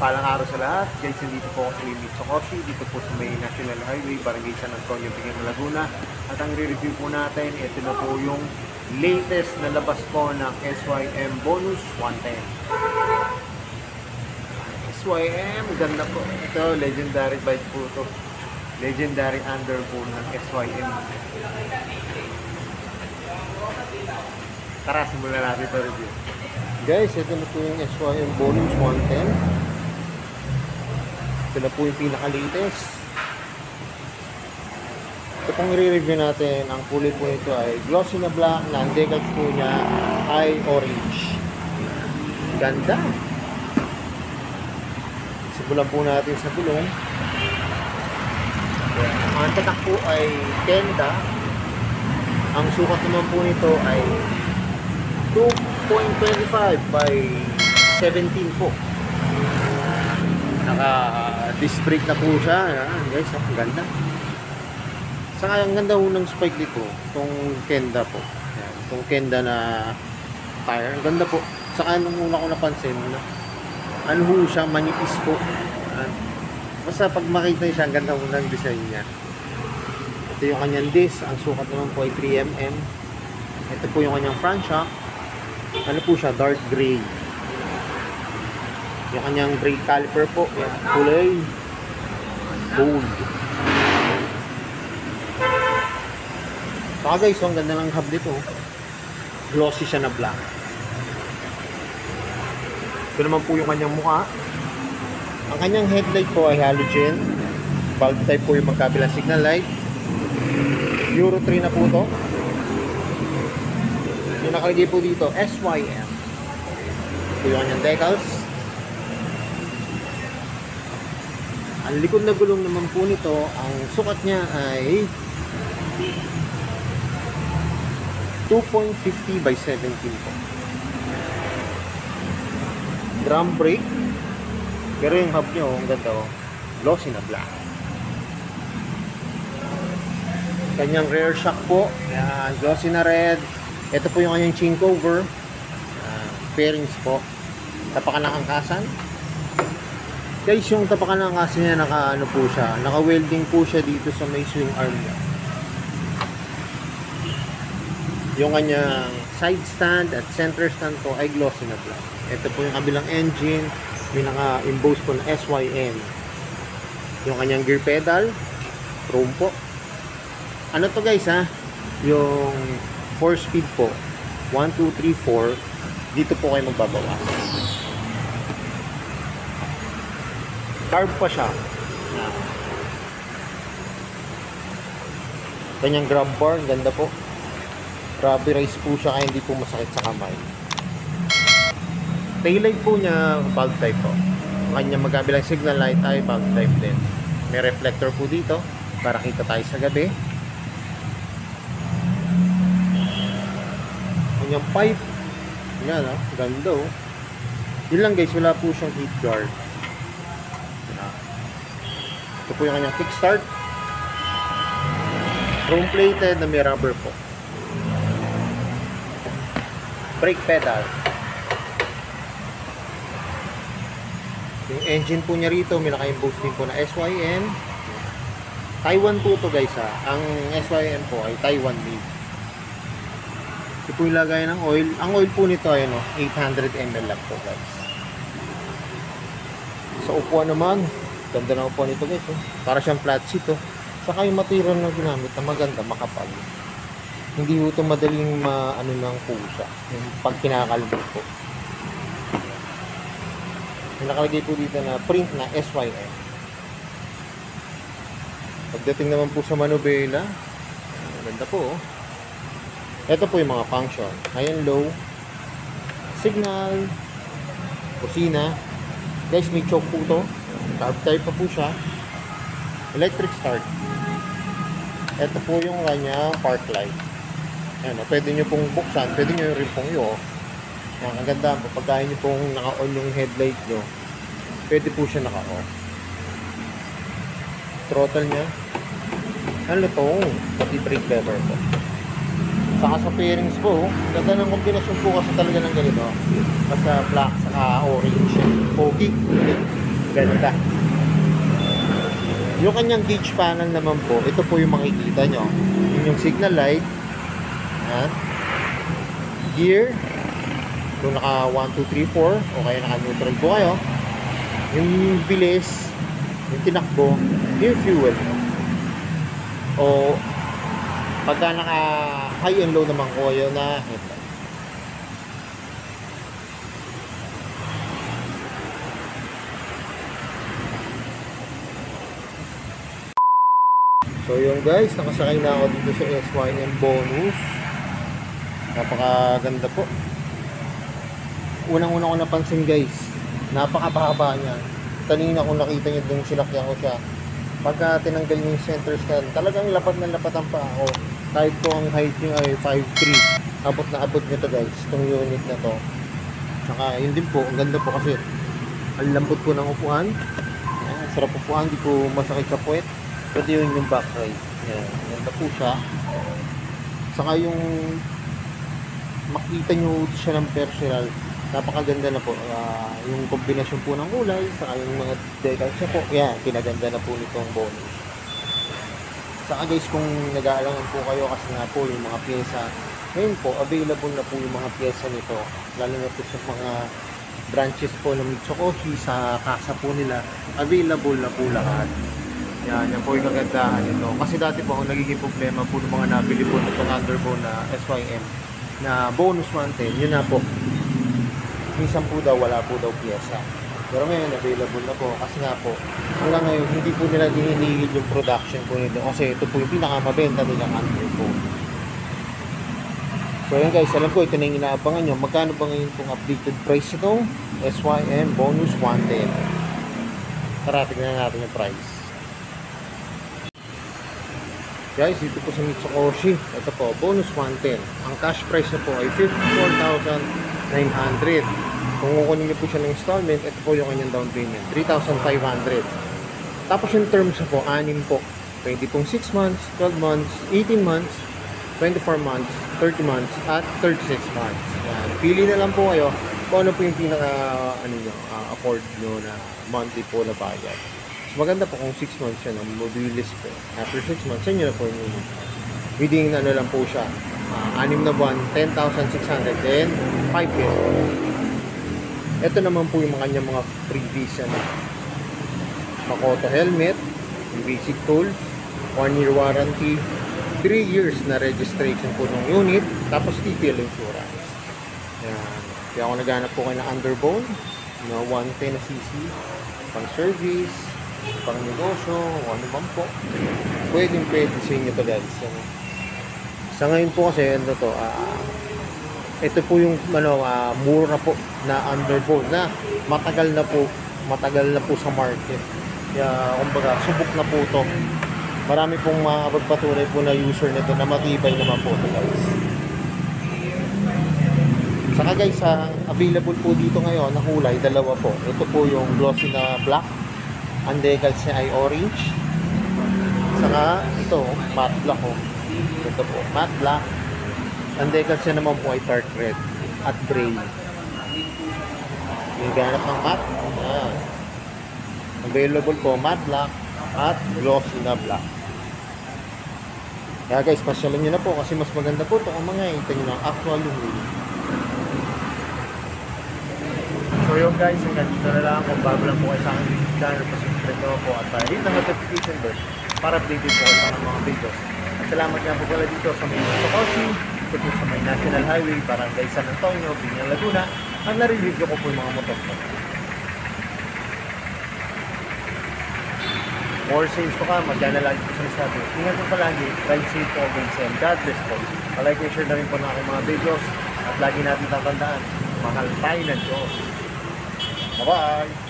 Palang araw sa lahat. Guys, dito po ako sa Mitsukoshi, dito po sa may National Highway, Barangay San Antonio, Bigyan, Laguna. At ang re-review po natin, ito na po yung latest na labas po ng SYM Bonus 110. SYM, ganda po. Ito, legendary bike po ito. Legendary under po ng SYM. Tara, simulan natin ito review. Guys, ito na po yung SYM Bonus 110. Ito na po yung pinaka-latest. Ito pong i-review natin. Ang kulay po nito ay glossy na black, na ang decals po niya ay orange. Ganda! Simulan po natin sa gulong. Ang tatak po ay Kenda. Ang sukat naman po nito ay 2.25 by 17 po. Naka-disc brake na po siya. Ayan, guys, ang ganda. Saka ang ganda po ng spike dito. Itong Kenda po. Ayan, itong Kenda na tire. Ang ganda po. Saka nung una ko napansin, ano po siya, manipis po. Ayan. Basta pag makita niyo siya, ang ganda po ng design niya. Ito yung kanyang disc. Ang sukat naman po ay 3mm. Ito po yung kanyang front shock. Ano po siya, dark gray. Yung kanyang brake caliper po, yan, kulay gold. Saka guys, ang ganda ng hub dito. Glossy siya na black. Ito naman po yung kanyang mukha. Ang kanyang headlight po ay halogen. Bulb type po yung magkabilang signal light. Euro 3 na po to. Yung nakalagay po dito, SYM. Ito yung kanyang decals. Ang likod na gulong naman po nito, ang sukat niya ay 2.50 by 17 po. Drum brake. Pero yung hub nyo, ang ganda oh, glossy na black. Kanyang rear shock po, yan, glossy na red. Ito po yung kanyang chain cover. Fairings po. Tapakan ng angkasan. Guys, yung tapakan ng angkasan niya, naka-ano po siya, naka-welding po siya dito sa may swing arm niya. Yung kanyang side stand at center stand po ay glossy na black. Ito po yung kabilang engine, may naka-emboss po na SYM. Yung kanyang gear pedal, chrome po. Ano to guys ha? Yung 4-speed po. 1, 2, 3, 4. Dito po kayo magbabawas. Carb pa siya. Kanyang grab bar, ganda po. Rubberized po siya kaya hindi po masakit sa kamay. Taillight po niya, bulb type po. Kanyang magkabilang signal light ay bulb type din. May reflector po dito para kita tayo sa gabi. Kanyang pipe. Yan oh, ganda oh. Yun lang guys, wala po siyang heat guard. Ito po yung kanyang kickstart. Chrome plated na may rubber po. Brake pedal. Yung engine po niya rito, may naka-emboss din po na SYM. Taiwan po to guys ha. Ang SYM po ay Taiwan made. Ito po yung lagay ng oil. Ang oil po nito ay 800 ml lang po guys. Sa upuan naman, ganda na upuan nito guys. Para siyang flat seat oh. Saka yung material na ginamit na maganda, makapal. Hindi po ito madaling ano ng pusa. Yung pag kinakalbot po. Yung nakalagay po dito na print na SYM. Pagdating naman po sa manubela, ganda po oh. Ito po yung mga function. Ayan, low, signal, kusina. Guys, may choke po ito. Carb type pa po siya. Electric start. Ito po yung kanyang park light. Ayan, pwede nyo pong buksan. Pwede nyo rin pong yun. Ang ganda, pagkain nyo pong naka-on yung headlight nyo, pwede po siya naka-off. Throttle nya. Ano to? Pati brake lever po. Saka sa pairings po, ganda ng kombinasyon po kasi talaga ng ganito. Basta black, saka orange. Pogi. Ganda. Yung kanyang gauge panel naman po, ito po yung makikita nyo. Yun yung signal light. Yan. Gear. Kung naka 1, 2, 3, 4 o kaya naka neutral po kayo. Yung bilis, yung tinakbo, yung fuel. O pagka naka high and low naman ko yun na headlight. So yun guys, nakasakay na ako dito sa SYM Bonus. Napakaganda po. Unang-una ko napansin guys, napakababa niya. Kanina kung nakita niyo dun sinakyan ko siya, pagka tinanggal niyo yung center stand, talagang lapat na lapat ang paa ko. Kahit po ang height niya ay 5'3", abot na abot nito guys, itong unit na to. Saka yun din po, ang ganda po kasi ang lambot po ng upuan. Ayan, sarap upuan, di po masakit sa puwet. Pwede yun yung back ride. Ayan, ganda po siya. Saka yung makita nyo siya ng personal, napakaganda na po. Yung kombinasyon po ng kulay, saka yung mga decals niya po, yan, pinaganda na po nitong Bonus. Saka guys, kung nag-aalangan po kayo kasi nga po yung mga pyesa, ngayon po, available na po yung mga pyesa nito. Lalo na po sa mga branches po ng Mitsukoshi, sa kasa po nila, available na po lahat. Yan po yung kagandahan nito. Kasi dati po, ang nagiging problema po ng mga nabili po nitong Underbone na SYM, na Bonus 110, yun na po. Minsan po daw, wala po daw pyesa. Pero ngayon, available na po. Kasi nga po, hanggang ngayon, hindi po nila dinihigil yung production po nito. Kasi ito po yung pinakamabenta nilang Underbone. So yun guys, alam ko, ito na yung inaabangan nyo. Magkano ba ngayon itong updated price ito? SYM Bonus 110. Tara, tignan natin yung price. Guys, dito po sa Mitsukoshi, ito po, Bonus 110. Ang cash price na po ay 54,900. Kung kukunin niyo po siya ng installment, ito po yung kanyang down payment, 3,500. Tapos yung terms na po, 6 po. Pwede pong 6 months, 12 months, 18 months, 24 months, 30 months, at 36 months. Yan. Pili na lang po kayo kung ano po yung afford nyo na monthly po na bayad. Maganda po kung 6 months yan, mabilis po. After 6 months, yan yun na po yung within lang po siya. 6 na buwan, 10,600 and 5 pesos. Ito naman po yung kanyang mga freebies. Makoto helmet, basic tools, 1 year warranty, 3 years na registration po ng unit, tapos TPL insurance. Yan. Kaya ako naghanap po kayo ng Underbone, 110 na cc, pang service, pang negosyo, ano man po, pwede sa inyo to guys. Sa ngayon po kasi ito po yung mura po na Underbone na matagal na po sa market. Kaya kumbaga subok na po to. Marami pong mapagpatunay po na user nito na matibay naman po to guys. Saka guys, available po dito ngayon na kulay, dalawa po. Ito po yung glossy na black, ang decals niya ay orange. Saka ito, matte black oh. Ito po, matte black. Ang decals niya naman po ay dark red at gray. Yung ganap ng matte, available po matte black at glossy na black. Kaya guys, pasyalan nyo na po kasi mas maganda po ito ang mga ito nyo ng actual yung wheel. So yun guys, hanggang dito na lang. Kung bago lang po kayo sa aking YouTube channel, pasubscribe naman po at hit ang notification bell para updated po kayo sa mga videos. At salamat nga po pala dito sa may Mitsukoshi, ito po sa may National Highway, Barangay San Antonio, Biñan, Laguna, at nare-review ko po yung mga motor ko. More sales to come, magana lagi po sa nasabi. Ingat po palagi, ride safe always, and God bless po. Palike and share na rin po na aking mga videos at lagi natin tatandaan, mahal tayo ng Diyos. Bye-bye!